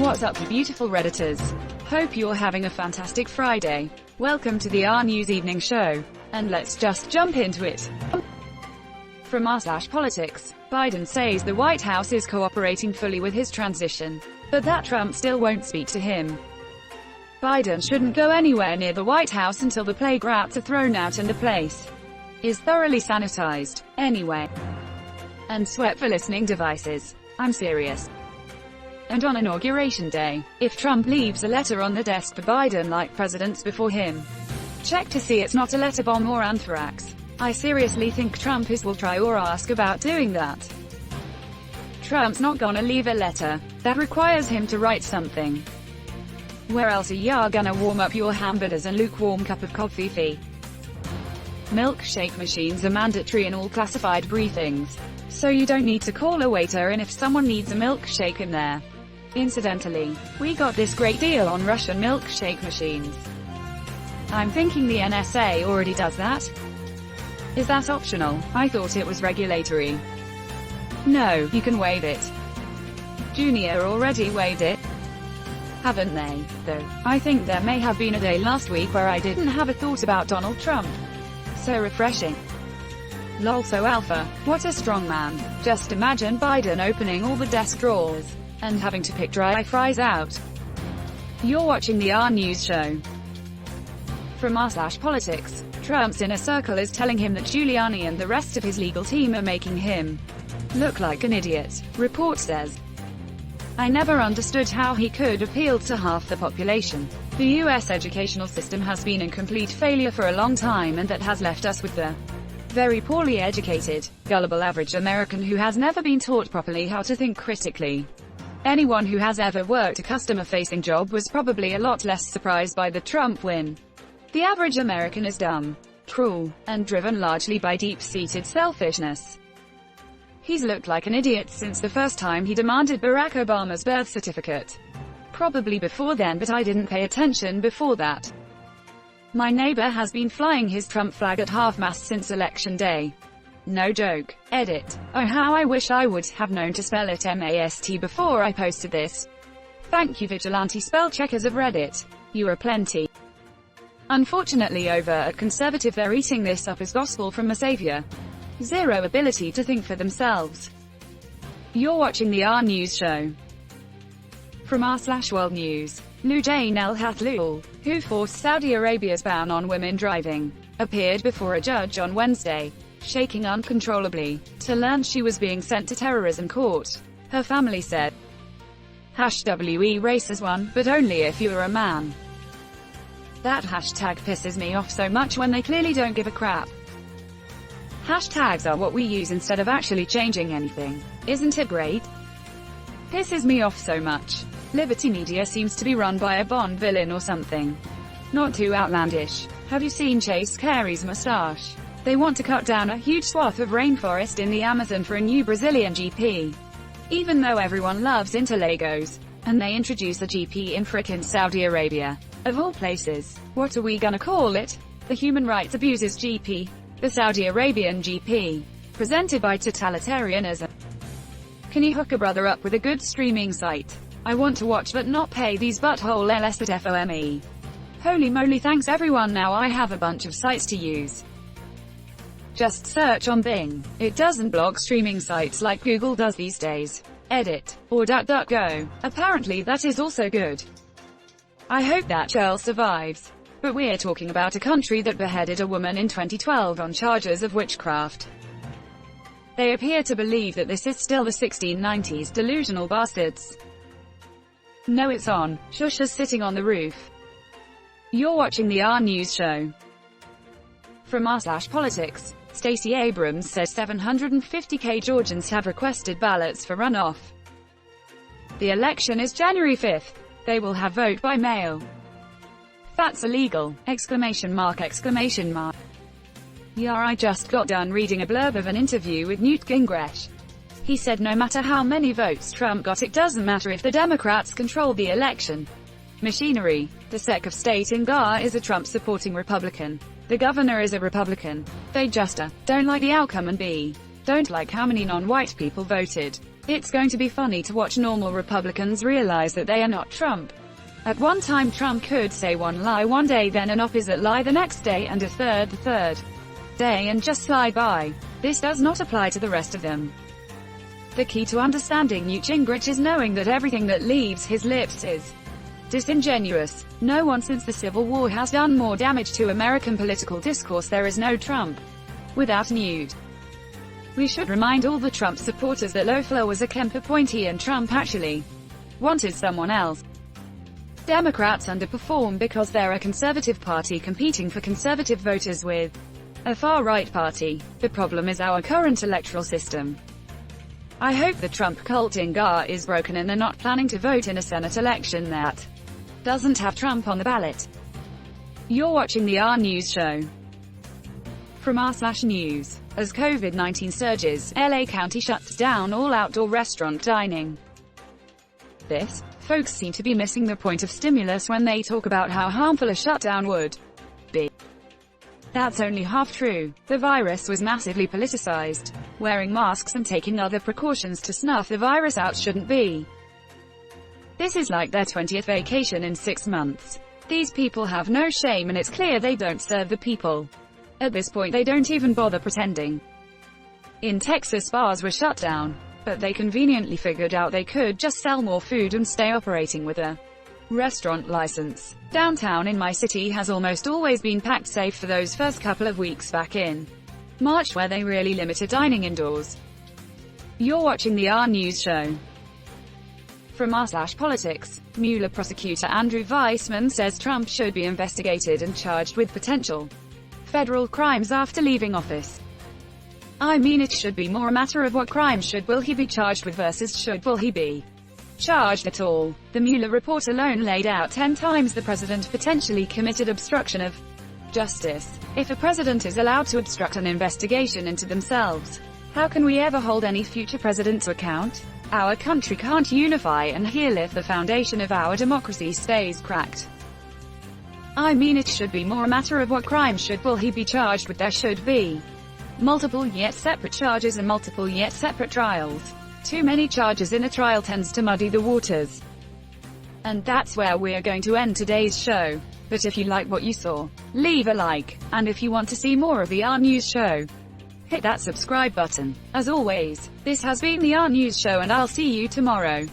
What's up, you beautiful Redditors? Hope you're having a fantastic Friday. Welcome to the RNews Evening Show. And let's just jump into it. From r/politics, Biden says the White House is cooperating fully with his transition, but that Trump still won't speak to him. Biden shouldn't go anywhere near the White House until the plague rats are thrown out and the place is thoroughly sanitized, anyway, and swept for listening devices. I'm serious. And on Inauguration Day, if Trump leaves a letter on the desk for Biden like presidents before him, check to see it's not a letter bomb or anthrax. I seriously think Trump will try or ask about doing that. Trump's not gonna leave a letter. That requires him to write something. Where else are ya gonna warm up your hamburgers and lukewarm cup of coffee? Milkshake machines are mandatory in all classified briefings, so you don't need to call a waiter in if someone needs a milkshake in there. Incidentally, we got this great deal on Russian milkshake machines. I'm thinking the NSA already does that. Is that optional? I thought it was regulatory. No, you can waive it. Junior already waived it. Haven't they, though? I think there may have been a day last week where I didn't have a thought about Donald Trump. So refreshing. Lol, so alpha. What a strong man. Just imagine Biden opening all the desk drawers and having to pick dry fries out. You're watching the RNews show. From r/politics, Trump's inner circle is telling him that Giuliani and the rest of his legal team are making him look like an idiot, report says. I never understood how he could appeal to half the population. The US educational system has been in complete failure for a long time, and that has left us with the very poorly educated, gullible average American who has never been taught properly how to think critically. Anyone who has ever worked a customer-facing job was probably a lot less surprised by the Trump win. The average American is dumb, cruel, and driven largely by deep-seated selfishness. He's looked like an idiot since the first time he demanded Barack Obama's birth certificate. Probably before then, but I didn't pay attention before that. My neighbor has been flying his Trump flag at half-mast since Election Day. No joke. Edit. Oh, how I wish I would have known to spell it MAST before I posted this. Thank you, vigilante spell checkers of Reddit. You are plenty. Unfortunately, over at Conservative they're eating this up as gospel from a savior. Zero ability to think for themselves. You're watching the RNews show. From r/World News, Loujain al-Hathloul, who forced Saudi Arabia's ban on women driving, appeared before a judge on Wednesday, shaking uncontrollably, to learn she was being sent to terrorism court. Her family said, "We race as one, but only if you're a man." That hashtag pisses me off so much when they clearly don't give a crap. Hashtags are what we use instead of actually changing anything. Isn't it great? Pisses me off so much. Liberty Media seems to be run by a Bond villain or something. Not too outlandish. Have you seen Chase Carey's mustache? They want to cut down a huge swath of rainforest in the Amazon for a new Brazilian GP. Even though everyone loves Interlagos, and they introduce a GP in frickin' Saudi Arabia. Of all places. What are we gonna call it? The Human Rights Abuses GP? The Saudi Arabian GP? Presented by totalitarianism. Can you hook a brother up with a good streaming site? I want to watch but not pay these butthole LS at FOME. Holy moly, thanks everyone, now I have a bunch of sites to use. Just search on Bing. It doesn't block streaming sites like Google does these days. Edit. Or DuckDuckGo. Apparently that is also good. I hope that girl survives. But we're talking about a country that beheaded a woman in 2012 on charges of witchcraft. They appear to believe that this is still the 1690s, delusional bastards. No, it's on. Shusha's sitting on the roof. You're watching the RNews show. From r/politics, Stacey Abrams says 750,000 Georgians have requested ballots for runoff. The election is January 5th. They will have vote by mail. That's illegal! Exclamation mark, exclamation mark. Yeah, I just got done reading a blurb of an interview with Newt Gingrich. He said no matter how many votes Trump got, it doesn't matter if the Democrats control the election machinery. The Sec of State in Gar is a Trump-supporting Republican. The governor is a Republican. They just don't like the outcome and don't like how many non-white people voted. It's going to be funny to watch normal Republicans realize that they are not Trump. At one time Trump could say one lie one day, then an opposite lie the next day, and a third the third day, and just slide by. This does not apply to the rest of them. The key to understanding Newt Gingrich is knowing that everything that leaves his lips is disingenuous. No one since the Civil War has done more damage to American political discourse. There is no Trump without Newt. We should remind all the Trump supporters that Loeffler was a Kemp appointee and Trump actually wanted someone else. Democrats underperform because they're a conservative party competing for conservative voters with a far-right party. The problem is our current electoral system. I hope the Trump cult is broken and they're not planning to vote in a Senate election that doesn't have Trump on the ballot. You're watching the RNEWS show. From r/news. As COVID-19 surges, LA County shuts down all outdoor restaurant dining. Folks seem to be missing the point of stimulus when they talk about how harmful a shutdown would be. That's only half true. The virus was massively politicized. Wearing masks and taking other precautions to snuff the virus out shouldn't be. This is like their 20th vacation in 6 months. These people have no shame, and it's clear they don't serve the people. At this point they don't even bother pretending. In Texas, bars were shut down, but they conveniently figured out they could just sell more food and stay operating with a restaurant license. Downtown in my city has almost always been packed, safe for those first couple of weeks back in March where they really limited dining indoors. You're watching the RNEWS show. From r/politics. Mueller prosecutor Andrew Weissmann says Trump should be investigated and charged with potential federal crimes after leaving office. I mean, it should be more a matter of what crime will he be charged with versus will he be charged at all. The Mueller report alone laid out 10 times the president potentially committed obstruction of justice. If a president is allowed to obstruct an investigation into themselves, how can we ever hold any future president to account? Our country can't unify and heal if the foundation of our democracy stays cracked. I mean, it should be more a matter of what crime will he be charged with. There should be multiple yet separate charges and multiple yet separate trials. Too many charges in a trial tends to muddy the waters. And that's where we're going to end today's show. But if you like what you saw, leave a like, and if you want to see more of the RNEWS show, hit that subscribe button. As always, this has been the RNEWS show, and I'll see you tomorrow.